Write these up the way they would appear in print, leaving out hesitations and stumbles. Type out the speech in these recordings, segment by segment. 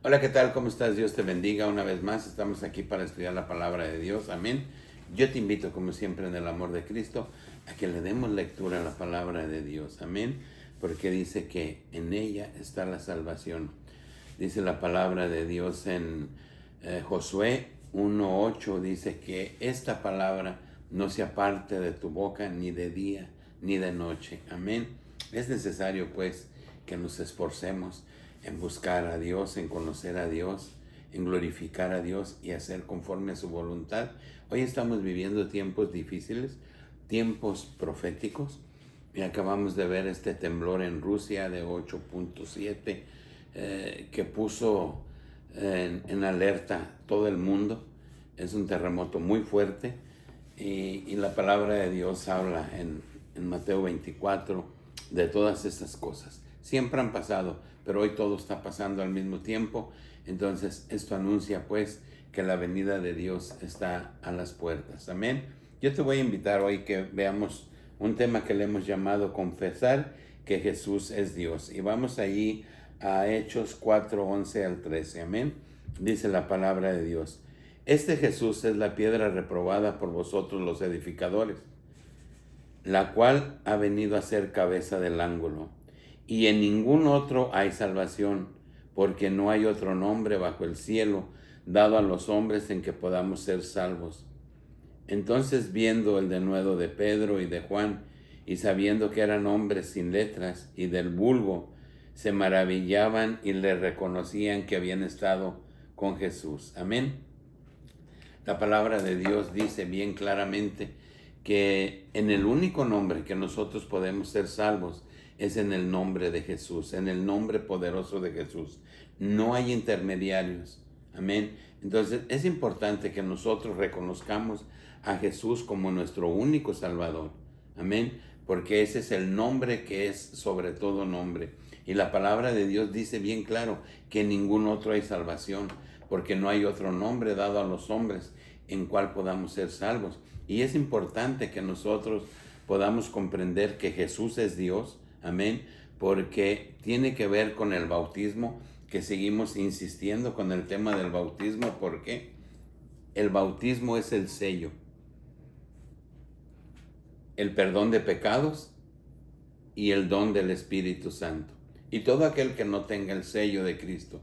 Hola, ¿qué tal? ¿Cómo estás? Dios te bendiga una vez más. Estamos aquí para estudiar la palabra de Dios. Amén. Yo te invito, como siempre, en el amor de Cristo, a que le demos lectura a la palabra de Dios. Amén. Porque dice que en ella está la salvación. Dice la palabra de Dios en Josué 1:8. Dice que esta palabra no se aparte de tu boca ni de día ni de noche. Amén. Es necesario, pues, que nos esforcemos en buscar a Dios, en conocer a Dios, en glorificar a Dios y hacer conforme a su voluntad. Hoy estamos viviendo tiempos difíciles, tiempos proféticos, y acabamos de ver este temblor en Rusia de 8.7 que puso en alerta todo el mundo. Es un terremoto muy fuerte y la palabra de Dios habla en Mateo 24 de todas estas cosas. Siempre han pasado, pero hoy todo está pasando al mismo tiempo. Entonces esto anuncia pues que la venida de Dios está a las puertas. Amén. Yo te voy a invitar hoy que veamos un tema que le hemos llamado confesar que Jesús es Dios. Y vamos allí a Hechos 4:11 al 13. Amén. Dice la palabra de Dios. Este Jesús es la piedra reprobada por vosotros los edificadores, la cual ha venido a ser cabeza del ángulo. Y en ningún otro hay salvación, porque no hay otro nombre bajo el cielo dado a los hombres en que podamos ser salvos. Entonces, viendo el denuedo de Pedro y de Juan, y sabiendo que eran hombres sin letras y del vulgo, se maravillaban y le reconocían que habían estado con Jesús. Amén. La palabra de Dios dice bien claramente que en el único nombre que nosotros podemos ser salvos es en el nombre de Jesús, en el nombre poderoso de Jesús. No hay intermediarios. Amén. Entonces es importante que nosotros reconozcamos a Jesús como nuestro único Salvador. Amén. Porque ese es el nombre que es sobre todo nombre. Y la palabra de Dios dice bien claro que en ningún otro hay salvación, porque no hay otro nombre dado a los hombres en cual podamos ser salvos. Y es importante que nosotros podamos comprender que Jesús es Dios, amén, porque tiene que ver con el bautismo, que seguimos insistiendo con el tema del bautismo, porque el bautismo es el sello, el perdón de pecados y el don del Espíritu Santo. Y todo aquel que no tenga el sello de Cristo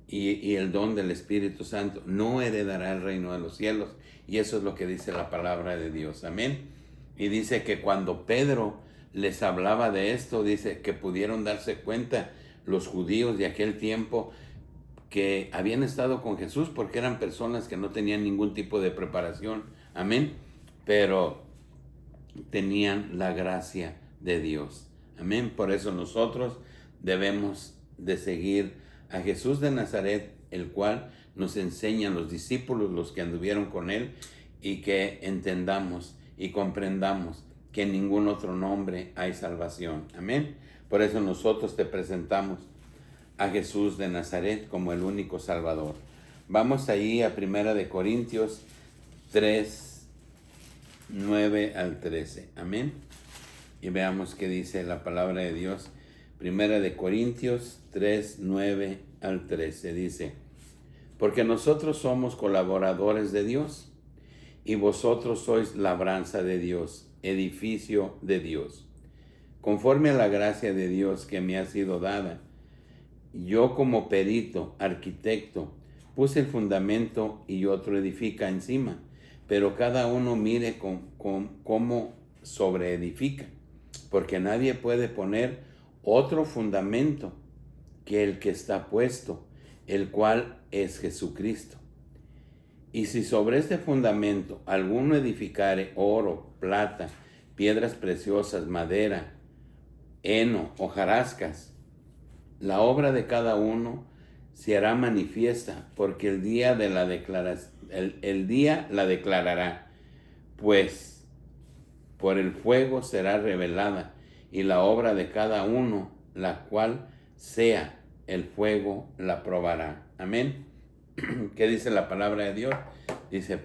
y el don del Espíritu Santo no heredará el reino de los cielos. Y eso es lo que dice la palabra de Dios. Amén. Y dice que cuando Pedro les hablaba de esto, dice que pudieron darse cuenta los judíos de aquel tiempo que habían estado con Jesús, porque eran personas que no tenían ningún tipo de preparación. Amén. Pero tenían la gracia de Dios. Amén. Por eso nosotros debemos de seguir a Jesús de Nazaret, el cual nos enseñan los discípulos, los que anduvieron con él, y que entendamos y comprendamos que en ningún otro nombre hay salvación. Amén. Por eso nosotros te presentamos a Jesús de Nazaret como el único Salvador. Vamos ahí a 1 Corintios 3:9 al 13. Amén. Y veamos qué dice la palabra de Dios. 1 Corintios 3:9 al 13 dice: porque nosotros somos colaboradores de Dios, y vosotros sois labranza de Dios, edificio de Dios. Conforme a la gracia de Dios que me ha sido dada, yo como perito, arquitecto, puse el fundamento y otro edifica encima, pero cada uno mire cómo sobreedifica, porque nadie puede poner otro fundamento que el que está puesto, el cual es Jesucristo. Y si sobre este fundamento alguno edificare oro, plata, piedras preciosas, madera, heno, hojarascas, la obra de cada uno se hará manifiesta, porque el día la declarará, pues por el fuego será revelada, y la obra de cada uno, la cual sea el fuego, la probará. Amén. ¿Qué dice la palabra de Dios? Dice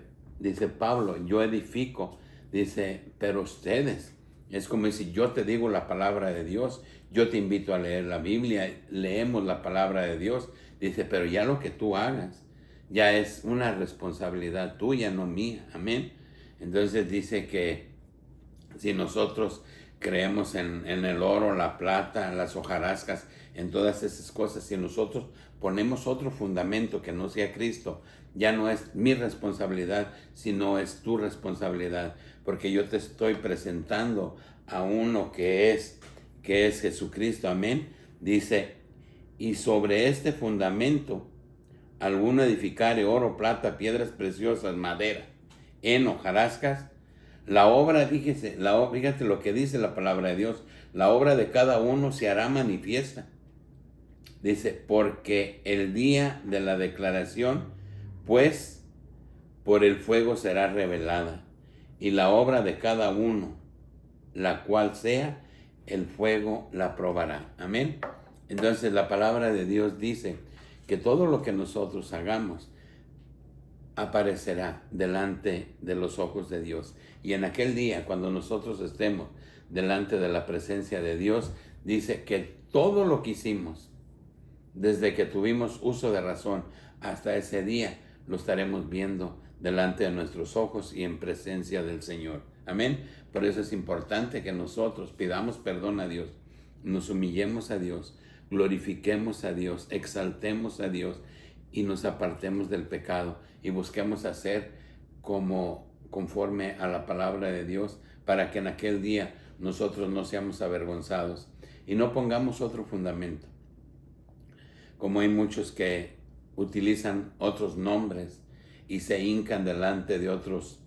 Pablo, yo edifico, dice, pero ustedes, es como si yo te digo la palabra de Dios, yo te invito a leer la Biblia, leemos la palabra de Dios, Dice, pero ya lo que tú hagas, ya es una responsabilidad tuya, no mía. Amén. Entonces dice que si nosotros creemos en el oro, la plata, las hojarascas, en todas esas cosas, si nosotros ponemos otro fundamento que no sea Cristo, ya no es mi responsabilidad, sino es tu responsabilidad, porque yo te estoy presentando a uno que es Jesucristo. Amén. Dice, y sobre este fundamento alguno edificare oro, plata, piedras preciosas, madera, heno, hojarascas, la obra, fíjate lo que dice la palabra de Dios, la obra de cada uno se hará manifiesta. Dice, porque el día de la declaración, pues, por el fuego será revelada, y la obra de cada uno, la cual sea, el fuego la probará. Amén. Entonces la palabra de Dios dice que todo lo que nosotros hagamos aparecerá delante de los ojos de Dios. Y en aquel día, cuando nosotros estemos delante de la presencia de Dios, dice que todo lo que hicimos, desde que tuvimos uso de razón hasta ese día, lo estaremos viendo delante de nuestros ojos y en presencia del Señor. Amén. Por eso es importante que nosotros pidamos perdón a Dios, nos humillemos a Dios, glorifiquemos a Dios, exaltemos a Dios y nos apartemos del pecado y busquemos hacer conforme a la palabra de Dios, para que en aquel día nosotros no seamos avergonzados y no pongamos otro fundamento. Como hay muchos que utilizan otros nombres y se hincan delante de otros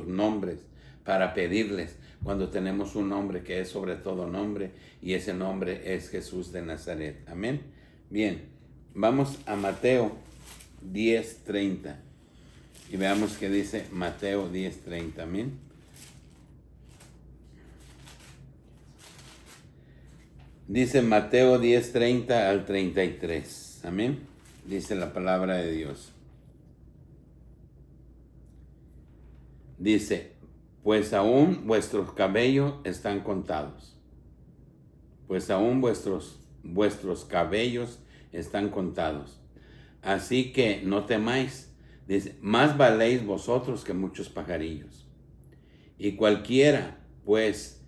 nombres para pedirles, cuando tenemos un nombre que es sobre todo nombre, y ese nombre es Jesús de Nazaret. Amén. Bien, vamos a Mateo 10:30 y veamos qué dice Mateo 10:30. Amén. Dice Mateo 10:30 al 33. Amén. Dice la palabra de Dios. Dice, pues aún vuestros cabellos están contados. Pues aún vuestros cabellos están contados. Así que no temáis. Dice, más valéis vosotros que muchos pajarillos. Y cualquiera, pues,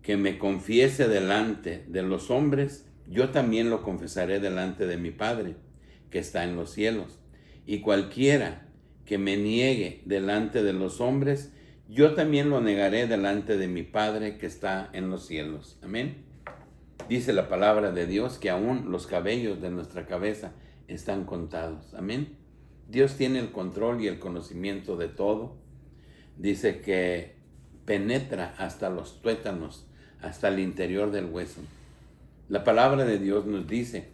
que me confiese delante de los hombres, yo también lo confesaré delante de mi Padre, que está en los cielos. Y cualquiera que me niegue delante de los hombres, yo también lo negaré delante de mi Padre, que está en los cielos. Amén. Dice la palabra de Dios que aún los cabellos de nuestra cabeza están contados. Amén. Dios tiene el control y el conocimiento de todo. Dice que penetra hasta los tuétanos, hasta el interior del hueso. La palabra de Dios nos dice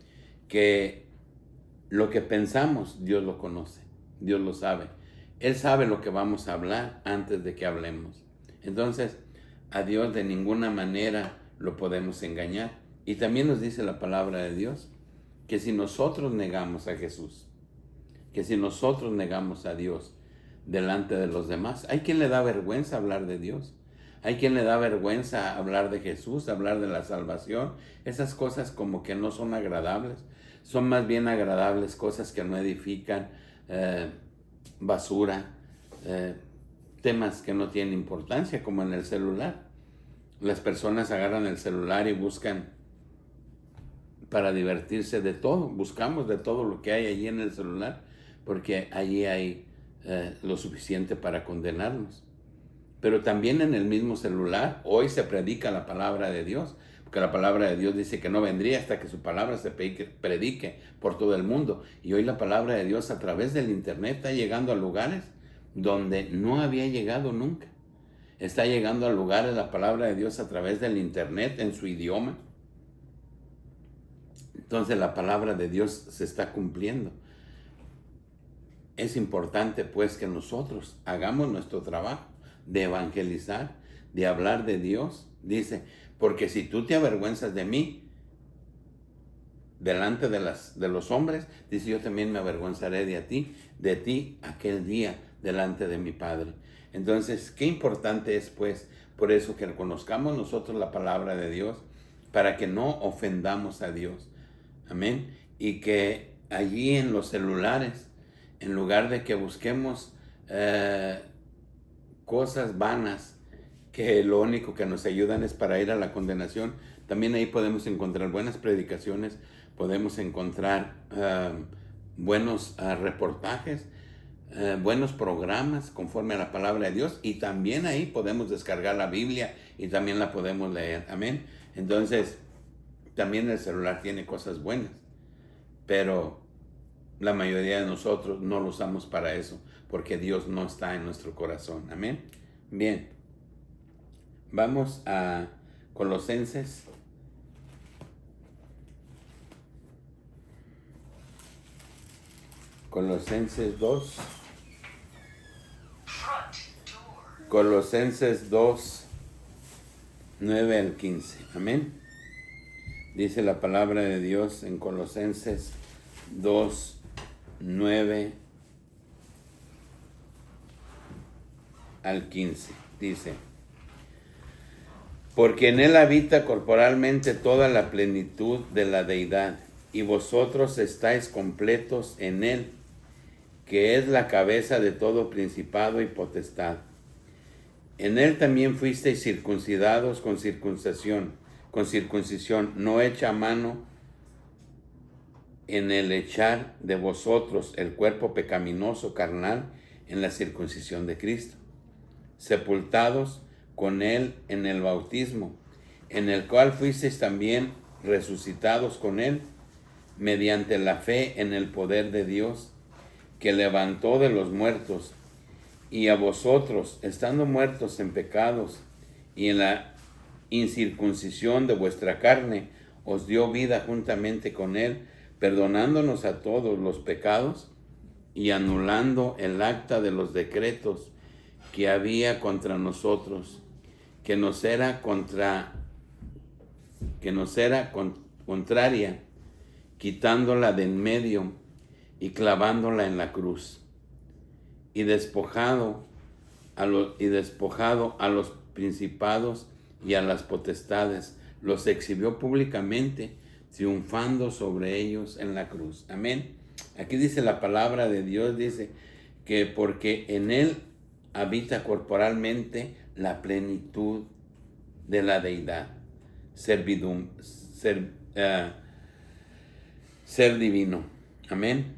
que lo que pensamos, Dios lo conoce, Dios lo sabe. Él sabe lo que vamos a hablar antes de que hablemos. Entonces, a Dios de ninguna manera lo podemos engañar. Y también nos dice la palabra de Dios que si nosotros negamos a Jesús, que si nosotros negamos a Dios delante de los demás, hay quien le da vergüenza hablar de Dios. Hay quien le da vergüenza hablar de Jesús, hablar de la salvación. Esas cosas como que no son agradables. Son más bien agradables cosas que no edifican, basura, temas que no tienen importancia, como en el celular. Las personas agarran el celular y buscan para divertirse de todo. Buscamos de todo lo que hay allí en el celular, porque allí hay lo suficiente para condenarnos. Pero también en el mismo celular hoy se predica la palabra de Dios, porque la palabra de Dios dice que no vendría hasta que su palabra se predique por todo el mundo. Y hoy la palabra de Dios a través del internet está llegando a lugares donde no había llegado nunca. Está llegando a lugares la palabra de Dios a través del internet en su idioma. Entonces la palabra de Dios se está cumpliendo. Es importante pues que nosotros hagamos nuestro trabajo de evangelizar, de hablar de Dios. Dice, porque si tú te avergüenzas de mí delante de los hombres, dice, yo también me avergonzaré de ti aquel día delante de mi Padre. Entonces, qué importante es pues, por eso que conozcamos nosotros la palabra de Dios, para que no ofendamos a Dios. Amén. Y que allí en los celulares, en lugar de que busquemos cosas vanas que lo único que nos ayudan es para ir a la condenación, también ahí podemos encontrar buenas predicaciones, podemos encontrar buenos reportajes, buenos programas conforme a la palabra de Dios, y también ahí podemos descargar la Biblia y también la podemos leer. Amén. Entonces, también el celular tiene cosas buenas, pero la mayoría de nosotros no lo usamos para eso, porque Dios no está en nuestro corazón. Amén. Bien, vamos a Colosenses. Colosenses 2. Colosenses 2, 9 al 15. Amén. Dice la palabra de Dios en Colosenses 2, 9 al 15. Dice: porque en él habita corporalmente toda la plenitud de la deidad, y vosotros estáis completos en él, que es la cabeza de todo principado y potestad. En él también fuisteis circuncidados con circuncisión no hecha a mano, en el echar de vosotros el cuerpo pecaminoso carnal en la circuncisión de Cristo, sepultados con él en el bautismo, en el cual fuisteis también resucitados con él, mediante la fe en el poder de Dios, que levantó de los muertos, y a vosotros, estando muertos en pecados y en la incircuncisión de vuestra carne, os dio vida juntamente con él, perdonándonos a todos los pecados y anulando el acta de los decretos que había contra nosotros, que nos era contraria, quitándola de en medio y clavándola en la cruz, y despojado a los principados y a las potestades, los exhibió públicamente, triunfando sobre ellos en la cruz. Amén. Aquí dice la palabra de Dios, dice que porque en él habita corporalmente la plenitud de la deidad, ser divino. Amén.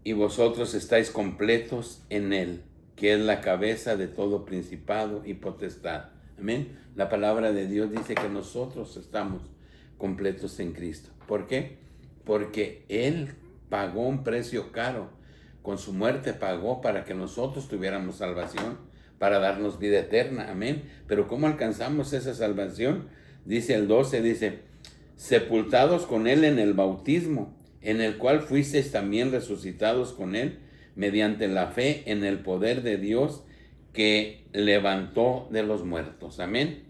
Y vosotros estáis completos en él, que es la cabeza de todo principado y potestad. Amén. La palabra de Dios dice que nosotros estamos completos en Cristo. ¿Por qué? Porque él pagó un precio caro. Con su muerte pagó para que nosotros tuviéramos salvación, para darnos vida eterna. Amén. Pero ¿cómo alcanzamos esa salvación? Dice el 12, dice: sepultados con él en el bautismo, en el cual fuisteis también resucitados con él, mediante la fe en el poder de Dios que levantó de los muertos. Amén.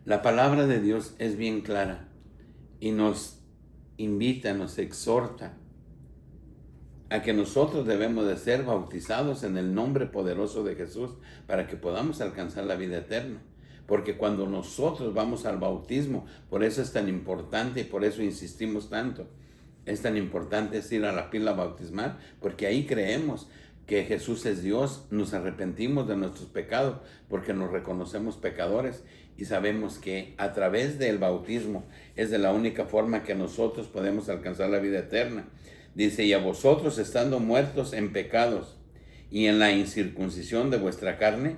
La palabra de Dios es bien clara y nos invita, nos exhorta a que nosotros debemos de ser bautizados en el nombre poderoso de Jesús para que podamos alcanzar la vida eterna. Porque cuando nosotros vamos al bautismo, por eso es tan importante y por eso insistimos tanto, es tan importante ir a la pila bautismal, porque ahí creemos que Jesús es Dios, nos arrepentimos de nuestros pecados, porque nos reconocemos pecadores y sabemos que a través del bautismo es de la única forma que nosotros podemos alcanzar la vida eterna. Dice: y a vosotros, estando muertos en pecados y en la incircuncisión de vuestra carne,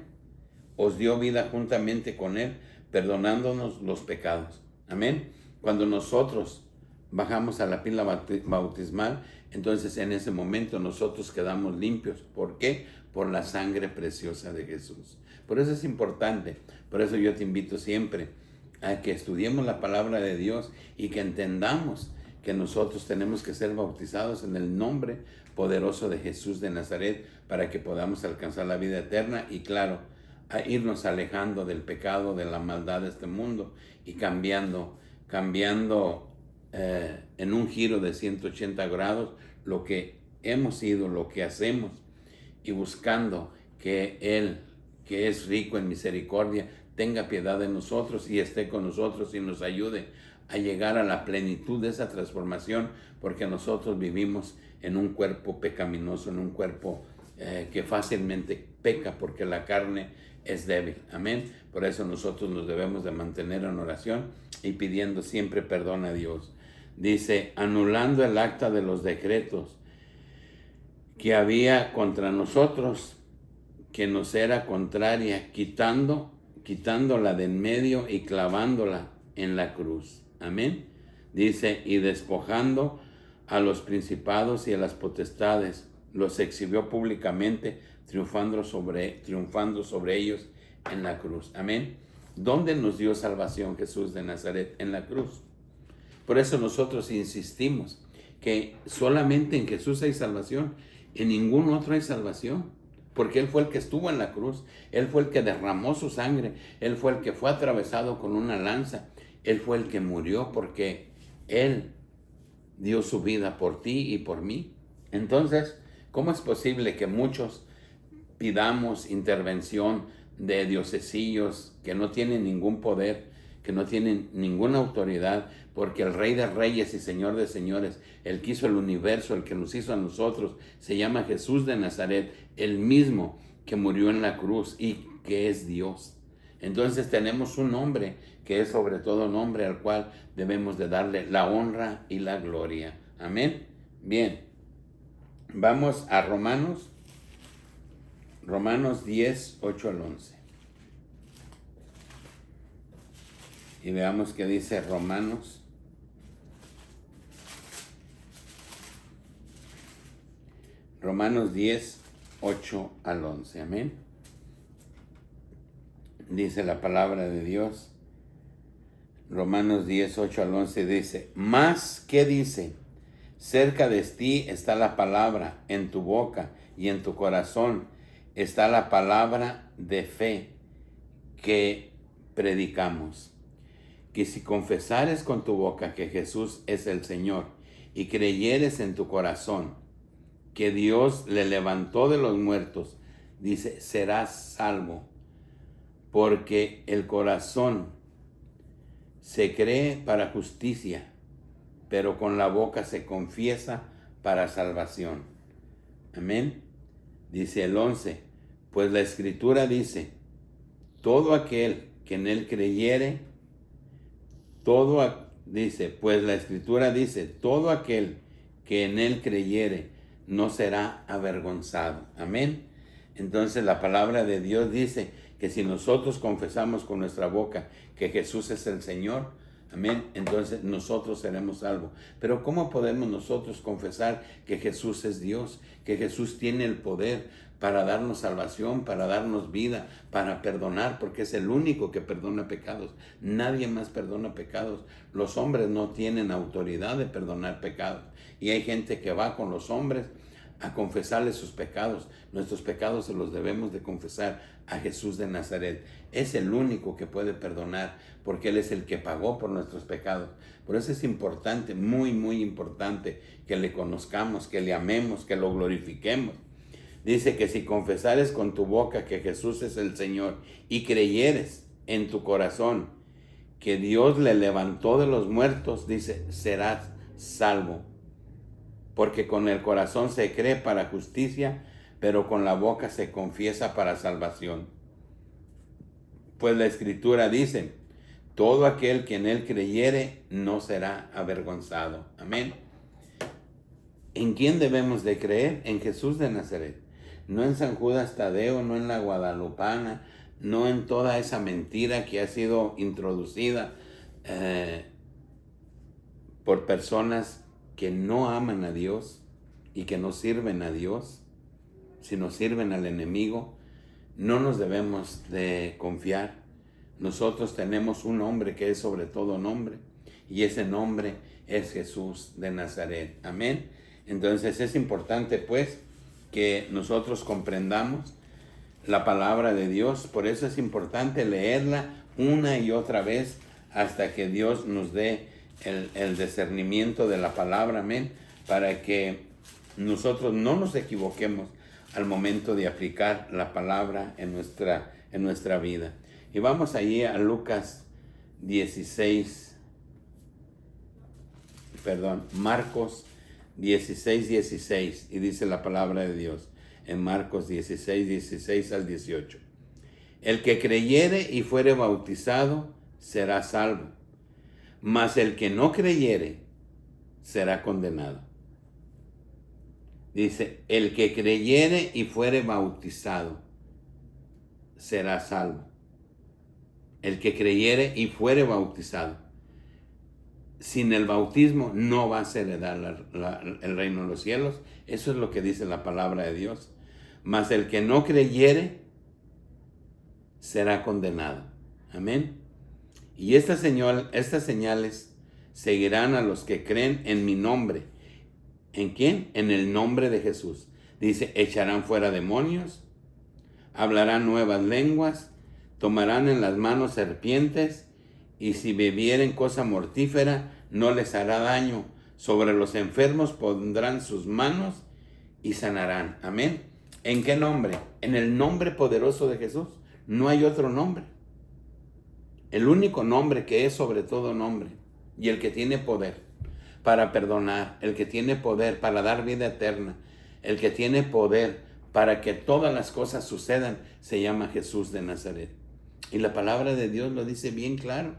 os dio vida juntamente con él, perdonándonos los pecados. Amén. Cuando nosotros bajamos a la pila bautismal, entonces en ese momento nosotros quedamos limpios. ¿Por qué? Por la sangre preciosa de Jesús. Por eso es importante. Por eso yo te invito siempre a que estudiemos la palabra de Dios y que entendamos que nosotros tenemos que ser bautizados en el nombre poderoso de Jesús de Nazaret para que podamos alcanzar la vida eterna y, claro, a irnos alejando del pecado, de la maldad de este mundo y cambiando en un giro de 180 grados lo que hemos sido, lo que hacemos, y buscando que Él, que es rico en misericordia, tenga piedad de nosotros y esté con nosotros y nos ayude a llegar a la plenitud de esa transformación, porque nosotros vivimos en un cuerpo pecaminoso, en un cuerpo que fácilmente peca, porque la carne es débil. Amén. Por eso nosotros nos debemos de mantener en oración y pidiendo siempre perdón a Dios. Dice, anulando el acta de los decretos que había contra nosotros, que nos era contraria, quitándola de en medio y clavándola en la cruz. Amén. Dice, y despojando a los principados y a las potestades, los exhibió públicamente, triunfando sobre ellos en la cruz. Amén. ¿Dónde nos dio salvación Jesús de Nazaret? En la cruz. Por eso nosotros insistimos que solamente en Jesús hay salvación, en ningún otro hay salvación, porque Él fue el que estuvo en la cruz, Él fue el que derramó su sangre, Él fue el que fue atravesado con una lanza, Él fue el que murió porque Él dio su vida por ti y por mí. Entonces, ¿cómo es posible que muchos pidamos intervención de diosesillos que no tienen ningún poder, que no tienen ninguna autoridad, porque el Rey de Reyes y Señor de Señores, el que hizo el universo, el que nos hizo a nosotros, se llama Jesús de Nazaret, el mismo que murió en la cruz y que es Dios? Entonces tenemos un nombre que es sobre todo nombre al cual debemos de darle la honra y la gloria. Amén. Bien, vamos a Romanos 10, 8 al 11. Y veamos qué dice Romanos 10, 8 al 11. Amén. Dice la palabra de Dios. Romanos 10, 8 al 11 dice, ¿más qué dice? Cerca de ti está la palabra, en tu boca y en tu corazón está la palabra de fe que predicamos. Que si confesares con tu boca que Jesús es el Señor y creyeres en tu corazón que Dios le levantó de los muertos, dice, serás salvo. Porque el corazón se cree para justicia, pero con la boca se confiesa para salvación. Amén. Dice el 11, pues la Escritura dice, todo aquel que en él creyere, pues la Escritura dice, todo aquel que en él creyere no será avergonzado. Amén. Entonces la palabra de Dios dice que si nosotros confesamos con nuestra boca que Jesús es el Señor, amén, entonces nosotros seremos salvos. Pero ¿cómo podemos nosotros confesar que Jesús es Dios? Que Jesús tiene el poder para darnos salvación, para darnos vida, para perdonar, porque es el único que perdona pecados. Nadie más perdona pecados. Los hombres no tienen autoridad de perdonar pecados. Y hay gente que va con los hombres a confesarles sus pecados. Nuestros pecados se los debemos de confesar a Jesús de Nazaret. Es el único que puede perdonar, porque Él es el que pagó por nuestros pecados. Por eso es importante, muy, muy importante, que le conozcamos, que le amemos, que lo glorifiquemos. Dice que si confesares con tu boca que Jesús es el Señor y creyeres en tu corazón que Dios le levantó de los muertos, dice, serás salvo. Porque con el corazón se cree para justicia, pero con la boca se confiesa para salvación. Pues la Escritura dice, todo aquel que en él creyere no será avergonzado. Amén. ¿En quién debemos de creer? En Jesús de Nazaret. No en San Judas Tadeo, no en la guadalupana, no en toda esa mentira que ha sido introducida por personas que no aman a Dios y que no sirven a Dios, sino sirven al enemigo. No nos debemos de confiar. Nosotros tenemos un nombre que es sobre todo nombre, y ese nombre es Jesús de Nazaret. Amén. Entonces es importante pues que nosotros comprendamos la palabra de Dios. Por eso es importante leerla una y otra vez hasta que Dios nos dé el discernimiento de la palabra, amén, para que nosotros no nos equivoquemos al momento de aplicar la palabra en nuestra vida. Y vamos allí a Lucas 16, Marcos 16:16, y dice la palabra de Dios en Marcos 16:16 al 18. El que creyere y fuere bautizado será salvo, mas el que no creyere será condenado. Dice, el que creyere y fuere bautizado será salvo. El que creyere y fuere bautizado. Sin el bautismo no vas a heredar el reino de los cielos. Eso es lo que dice la palabra de Dios. Mas el que no creyere será condenado. Amén. Y estas señales seguirán a los que creen en mi nombre. ¿En quién? En el nombre de Jesús. Dice, echarán fuera demonios, hablarán nuevas lenguas, tomarán en las manos serpientes, y si bebieren cosa mortífera, no les hará daño. Sobre los enfermos pondrán sus manos y sanarán. Amén. ¿En qué nombre? En el nombre poderoso de Jesús. No hay otro nombre. El único nombre que es sobre todo nombre, y el que tiene poder para perdonar, el que tiene poder para dar vida eterna, el que tiene poder para que todas las cosas sucedan, se llama Jesús de Nazaret. Y la palabra de Dios lo dice bien claro.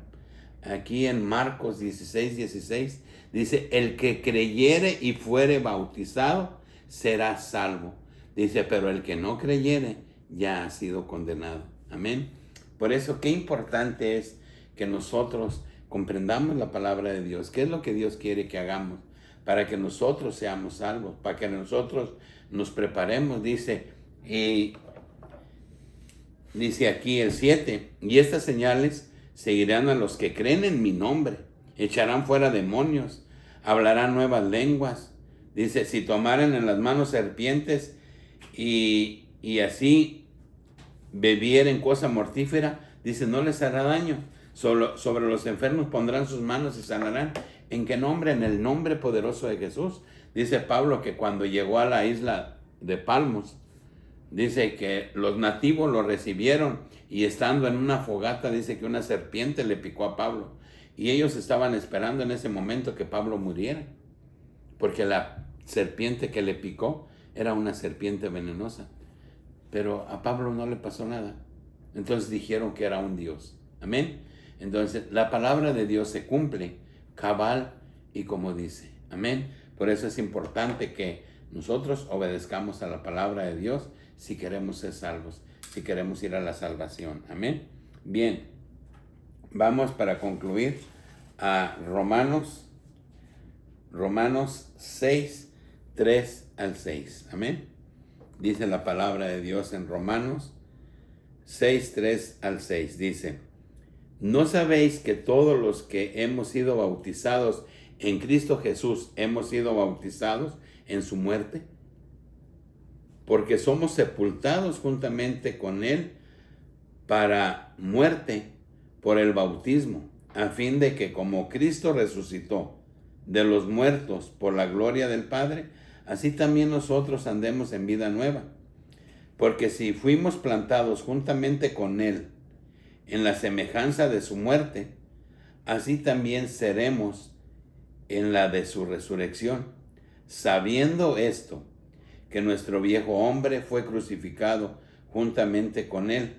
Aquí en Marcos 16:16 dice, el que creyere y fuere bautizado será salvo. Dice, pero el que no creyere ya ha sido condenado. Amén. Por eso, qué importante es que nosotros comprendamos la palabra de Dios. ¿Qué es lo que Dios quiere que hagamos? Para que nosotros seamos salvos, para que nosotros nos preparemos. Dice aquí el 7, y estas señales seguirán a los que creen en mi nombre. Echarán fuera demonios, hablarán nuevas lenguas. Dice, si tomaren en las manos serpientes y así bebieren cosa mortífera, dice, no les hará daño. Sobre los enfermos pondrán sus manos y sanarán. ¿En qué nombre? En el nombre poderoso de Jesús. Dice Pablo que cuando llegó a la isla de Palmos, dice que los nativos lo recibieron, y estando en una fogata, dice que una serpiente le picó a Pablo. Y ellos estaban esperando en ese momento que Pablo muriera, porque la serpiente que le picó era una serpiente venenosa. Pero a Pablo no le pasó nada. Entonces dijeron que era un Dios. Amén. Entonces la palabra de Dios se cumple cabal y como dice. Amén. Por eso es importante que nosotros obedezcamos a la palabra de Dios si queremos ser salvos, si queremos ir a la salvación. Amén. Bien, vamos para concluir a Romanos 6, 3 al 6. Amén. Dice la palabra de Dios en Romanos 6, 3 al 6. Dice, ¿no sabéis que todos los que hemos sido bautizados en Cristo Jesús hemos sido bautizados en su muerte? Porque somos sepultados juntamente con Él para muerte por el bautismo, a fin de que como Cristo resucitó de los muertos por la gloria del Padre, así también nosotros andemos en vida nueva. Porque si fuimos plantados juntamente con Él en la semejanza de su muerte, así también seremos en la de su resurrección, sabiendo esto, que nuestro viejo hombre fue crucificado juntamente con Él,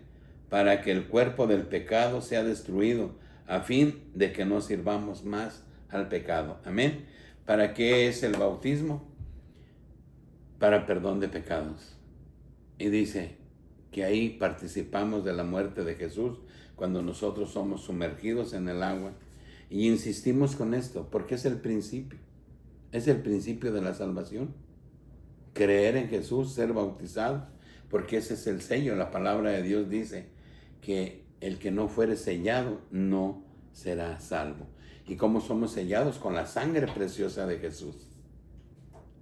para que el cuerpo del pecado sea destruido, a fin de que no sirvamos más al pecado. Amén. ¿Para qué es el bautismo? Para perdón de pecados. Y dice que ahí participamos de la muerte de Jesús cuando nosotros somos sumergidos en el agua. Y insistimos con esto porque es el principio. Es el principio de la salvación. Creer en Jesús, ser bautizado, porque ese es el sello. La palabra de Dios dice que el que no fuere sellado no será salvo. ¿Y cómo somos sellados? Con la sangre preciosa de Jesús.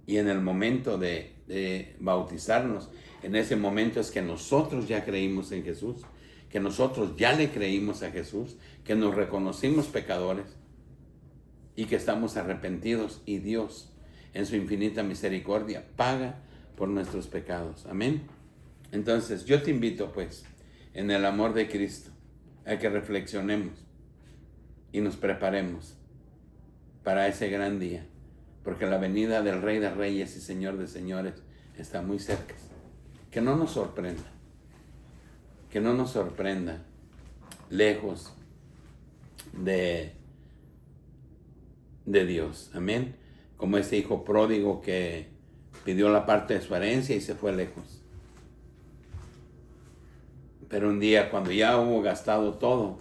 Y en el momento de bautizarnos, en ese momento es que nosotros ya creímos en Jesús, que nosotros ya le creímos a Jesús, que nos reconocimos pecadores y que estamos arrepentidos, y Dios, en su infinita misericordia, paga por nuestros pecados. Amén. Entonces yo te invito pues, en el amor de Cristo, a que reflexionemos y nos preparemos para ese gran día, porque la venida del Rey de Reyes y Señor de Señores está muy cerca. Que no nos sorprenda, que no nos sorprenda lejos de Dios. Amén. Como ese hijo pródigo que pidió la parte de su herencia y se fue lejos. Pero un día, cuando ya hubo gastado todo,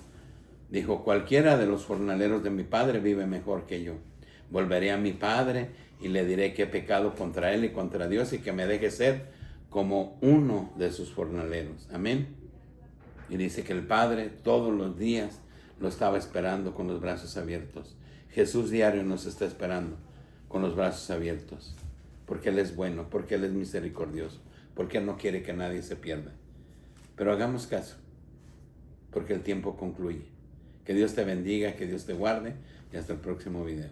dijo: cualquiera de los jornaleros de mi padre vive mejor que yo. Volveré a mi padre y le diré que he pecado contra él y contra Dios, y que me deje ser como uno de sus jornaleros. Amén. Y dice que el padre todos los días lo estaba esperando con los brazos abiertos. Jesús diario nos está esperando con los brazos abiertos, porque Él es bueno, porque Él es misericordioso, porque Él no quiere que nadie se pierda. Pero hagamos caso, porque el tiempo concluye. Que Dios te bendiga, que Dios te guarde, y hasta el próximo video.